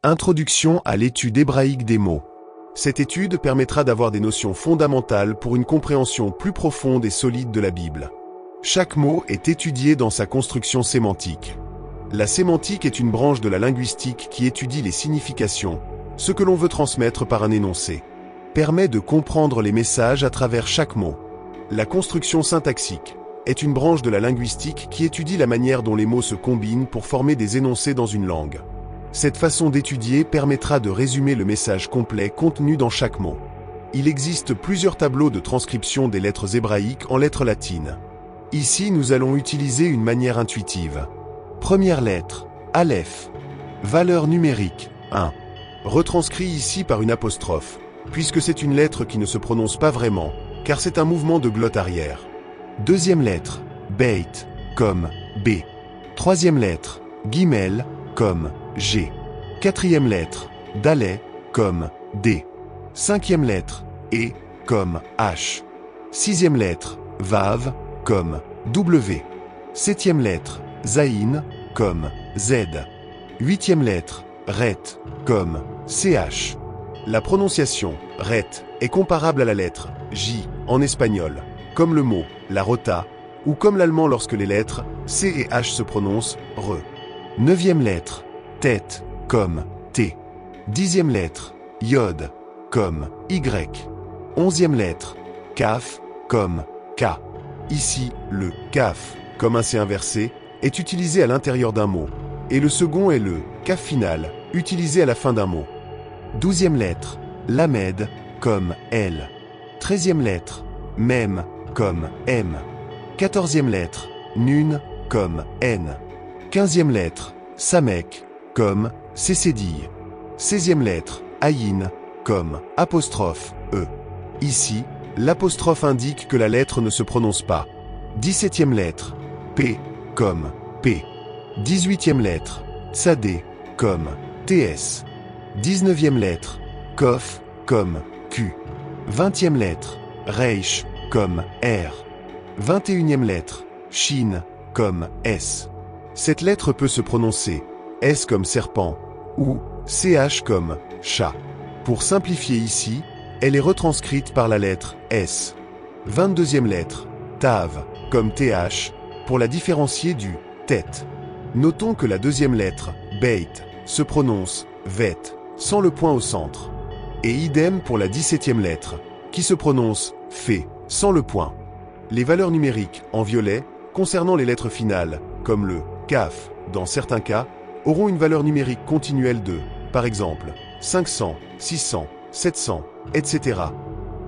Introduction à l'étude hébraïque des mots. Cette étude permettra d'avoir des notions fondamentales pour une compréhension plus profonde et solide de la Bible. Chaque mot est étudié dans sa construction sémantique. La sémantique est une branche de la linguistique qui étudie les significations, ce que l'on veut transmettre par un énoncé. Permet de comprendre les messages à travers chaque mot. La construction syntaxique est une branche de la linguistique qui étudie la manière dont les mots se combinent pour former des énoncés dans une langue. Cette façon d'étudier permettra de résumer le message complet contenu dans chaque mot. Il existe plusieurs tableaux de transcription des lettres hébraïques en lettres latines. Ici, nous allons utiliser une manière intuitive. Première lettre, Aleph. Valeur numérique, 1. Retranscrit ici par une apostrophe, puisque c'est une lettre qui ne se prononce pas vraiment, car c'est un mouvement de glotte arrière. Deuxième lettre, Beit, comme B. Troisième lettre, Gimel, comme G. Quatrième lettre, Dalet, comme D. Cinquième lettre, E, comme H. Sixième lettre, Vav, comme W. Septième lettre, Zaïn, comme Z. Huitième lettre, Ret, comme CH. La prononciation, Ret, est comparable à la lettre J en espagnol, comme le mot la rota, ou comme l'allemand lorsque les lettres C et H se prononcent re. Neuvième lettre, Tet, comme T. Dixième lettre, Yod, comme Y. Onzième lettre, Kaf, comme K. Ici, le Kaf, comme un C inversé, est utilisé à l'intérieur d'un mot, et le second est le Kaf final, utilisé à la fin d'un mot. Douzième lettre, Lamed, comme L. Treizième lettre, Mem, comme M. Quatorzième lettre, Nun, comme N. Quinzième lettre, Samek, comme cécédille. 16e lettre, Ayin, comme apostrophe E. Ici, l'apostrophe indique que la lettre ne se prononce pas. 17e lettre, P, comme P. 18e lettre, Tsadé, comme TS. 19e lettre, Kof, comme Q. 20e lettre, Reish, comme R. 21e lettre, Shin, comme S. Cette lettre peut se prononcer S comme serpent ou CH comme chat. Pour simplifier ici, elle est retranscrite par la lettre S. 22e lettre, Tav, comme TH, pour la différencier du tête. Notons que la deuxième lettre, Beit, se prononce Vet, sans le point au centre. Et idem pour la 17e lettre, qui se prononce Fé, sans le point. Les valeurs numériques, en violet, concernant les lettres finales, comme le Kaf, dans certains cas, auront une valeur numérique continuelle de, par exemple, 500, 600, 700, etc.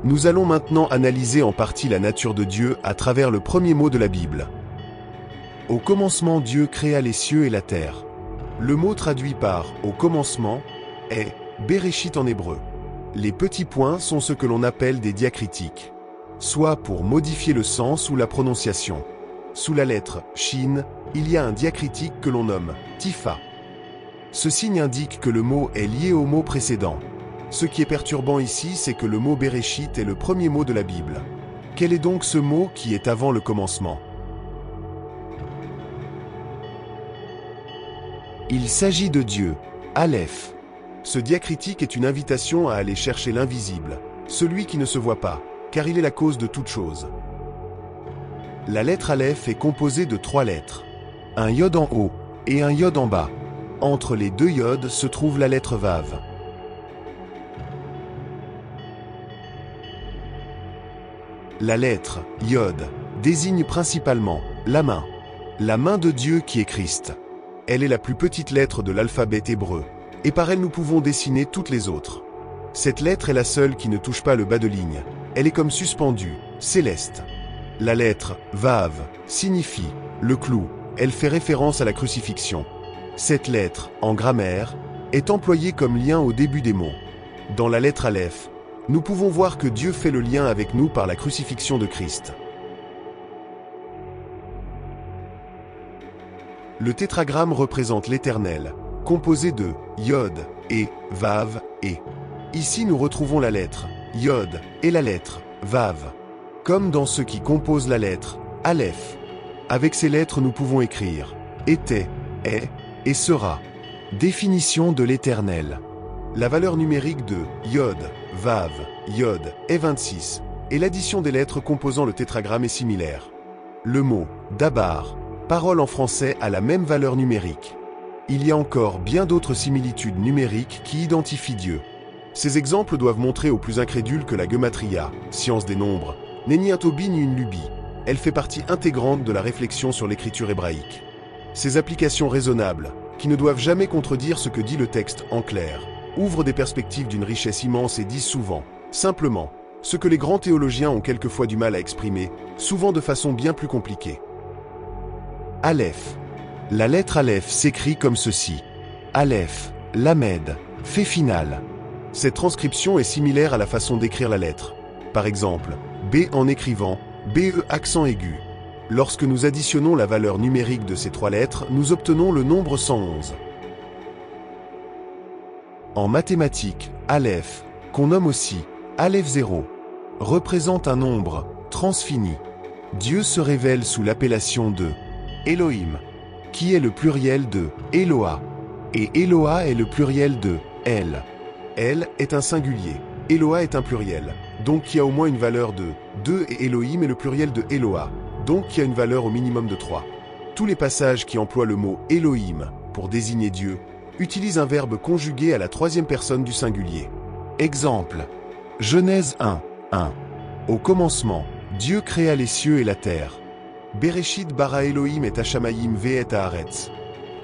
Nous allons maintenant analyser en partie la nature de Dieu à travers le premier mot de la Bible. Au commencement, Dieu créa les cieux et la terre. Le mot traduit par « au commencement » est « Bereshit » en hébreu. Les petits points sont ce que l'on appelle des diacritiques, soit pour modifier le sens ou la prononciation. Sous la lettre Shin, il y a un diacritique que l'on nomme Tifa. Ce signe indique que le mot est lié au mot précédent. Ce qui est perturbant ici, c'est que le mot Bereshit est le premier mot de la Bible. Quel est donc ce mot qui est avant le commencement? Il s'agit de Dieu, Aleph. Ce diacritique est une invitation à aller chercher l'invisible, celui qui ne se voit pas, car il est la cause de toute chose. La lettre Aleph est composée de 3 lettres. Un yod en haut et un yod en bas. Entre les 2 yods se trouve la lettre Vav. La lettre Yod désigne principalement la main de Dieu qui est Christ. Elle est la plus petite lettre de l'alphabet hébreu, et par elle nous pouvons dessiner toutes les autres. Cette lettre est la seule qui ne touche pas le bas de ligne. Elle est comme suspendue, céleste. La lettre Vav signifie le clou. Elle fait référence à la crucifixion. Cette lettre, en grammaire, est employée comme lien au début des mots. Dans la lettre Aleph, nous pouvons voir que Dieu fait le lien avec nous par la crucifixion de Christ. Le tétragramme représente l'Éternel, composé de Yod et Vav et. Ici nous retrouvons la lettre Yod et la lettre Vav, comme dans ceux qui composent la lettre Aleph. Avec ces lettres nous pouvons écrire était, est et sera. Définition de l'Éternel. La valeur numérique de Yod, Vav, Yod est 26, et l'addition des lettres composant le tétragramme est similaire. Le mot Dabar, parole en français, a la même valeur numérique. Il y a encore bien d'autres similitudes numériques qui identifient Dieu. Ces exemples doivent montrer aux plus incrédules que la gematria, science des nombres, n'est ni un toby ni une lubie. Elle fait partie intégrante de la réflexion sur l'écriture hébraïque. Ces applications raisonnables, qui ne doivent jamais contredire ce que dit le texte en clair, ouvrent des perspectives d'une richesse immense et disent souvent, simplement, ce que les grands théologiens ont quelquefois du mal à exprimer, souvent de façon bien plus compliquée. Aleph. La lettre Aleph s'écrit comme ceci. Aleph, Lamed, fait final. Cette transcription est similaire à la façon d'écrire la lettre. Par exemple, B en écrivant BE accent aigu. Lorsque nous additionnons la valeur numérique de ces trois lettres, nous obtenons le nombre 111. En mathématiques, Aleph, qu'on nomme aussi Aleph 0, représente un nombre transfini. Dieu se révèle sous l'appellation de Elohim, qui est le pluriel de Eloah, et Eloah est le pluriel de El. El est un singulier, Eloah est un pluriel, donc qui a au moins une valeur de 2, et Elohim est le pluriel de Eloah, donc qui a une valeur au minimum de 3. Tous les passages qui emploient le mot Elohim pour désigner Dieu utilisent un verbe conjugué à la troisième personne du singulier. Exemple. Genèse 1, 1. Au commencement, Dieu créa les cieux et la terre. Bereshit bara Elohim et Hashamayim ve'et haaretz.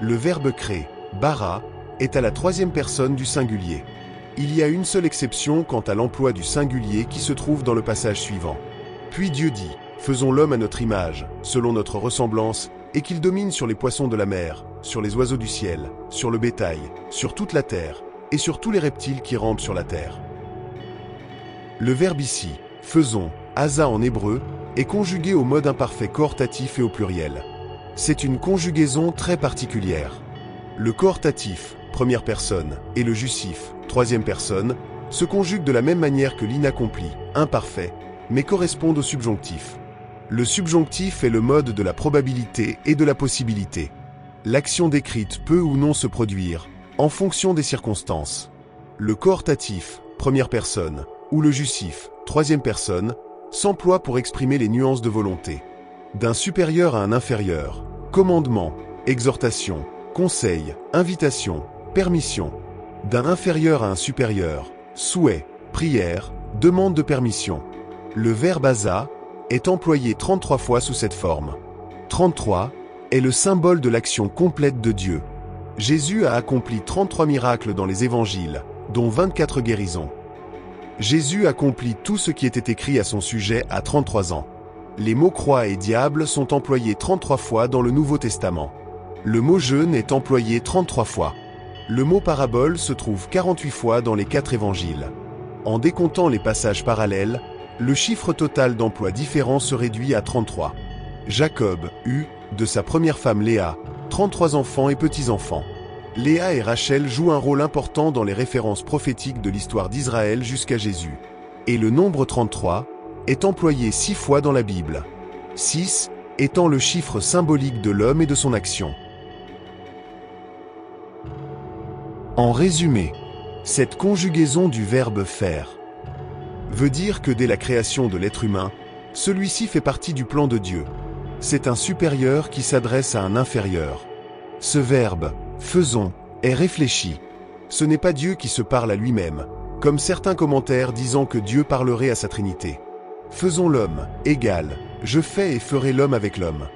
Le verbe créer, bara, est à la troisième personne du singulier. Il y a une seule exception quant à l'emploi du singulier qui se trouve dans le passage suivant. Puis Dieu dit, faisons l'homme à notre image, selon notre ressemblance, et qu'il domine sur les poissons de la mer, sur les oiseaux du ciel, sur le bétail, sur toute la terre, et sur tous les reptiles qui rampent sur la terre. Le verbe ici, faisons, asa en hébreu, est conjugué au mode imparfait coortatif et au pluriel. C'est une conjugaison très particulière. Le coortatif, première personne, et le justif, troisième personne, se conjuguent de la même manière que l'inaccompli, imparfait, mais correspondent au subjonctif. Le subjonctif est le mode de la probabilité et de la possibilité. L'action décrite peut ou non se produire, en fonction des circonstances. Le coortatif, première personne, ou le justif, troisième personne, s'emploie pour exprimer les nuances de volonté. D'un supérieur à un inférieur, commandement, exhortation, conseil, invitation, permission. D'un inférieur à un supérieur, souhait, prière, demande de permission. Le verbe asa est employé 33 fois sous cette forme. 33 est le symbole de l'action complète de Dieu. Jésus a accompli 33 miracles dans les évangiles, dont 24 guérisons. Jésus accomplit tout ce qui était écrit à son sujet à 33 ans. Les mots croix et diable sont employés 33 fois dans le Nouveau Testament. Le mot jeûne est employé 33 fois. Le mot parabole se trouve 48 fois dans les 4 évangiles. En décomptant les passages parallèles, le chiffre total d'emplois différents se réduit à 33. Jacob eut, de sa première femme Léa, 33 enfants et petits-enfants. Léa et Rachel jouent un rôle important dans les références prophétiques de l'histoire d'Israël jusqu'à Jésus. Et le nombre 33 est employé 6 fois dans la Bible. 6 étant le chiffre symbolique de l'homme et de son action. En résumé, cette conjugaison du verbe faire veut dire que dès la création de l'être humain, celui-ci fait partie du plan de Dieu. C'est un supérieur qui s'adresse à un inférieur. Ce verbe, faisons, est réfléchi. Ce n'est pas Dieu qui se parle à lui-même, comme certains commentaires disant que Dieu parlerait à sa Trinité. Faisons l'homme, égal, je fais et ferai l'homme avec l'homme.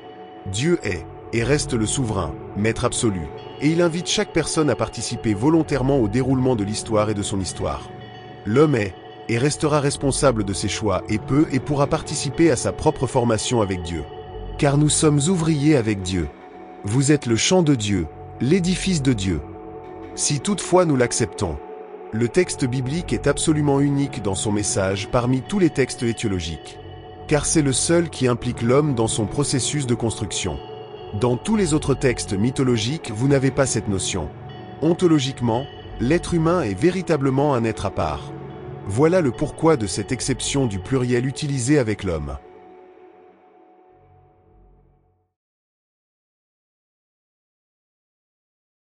Dieu est, et reste le souverain, maître absolu, et il invite chaque personne à participer volontairement au déroulement de l'histoire et de son histoire. L'homme est, et restera responsable de ses choix et peut et pourra participer à sa propre formation avec Dieu. Car nous sommes ouvriers avec Dieu. Vous êtes le champ de Dieu, l'édifice de Dieu. Si toutefois nous l'acceptons, le texte biblique est absolument unique dans son message parmi tous les textes étiologiques. Car c'est le seul qui implique l'homme dans son processus de construction. Dans tous les autres textes mythologiques, vous n'avez pas cette notion. Ontologiquement, l'être humain est véritablement un être à part. Voilà le pourquoi de cette exception du pluriel utilisé avec l'homme.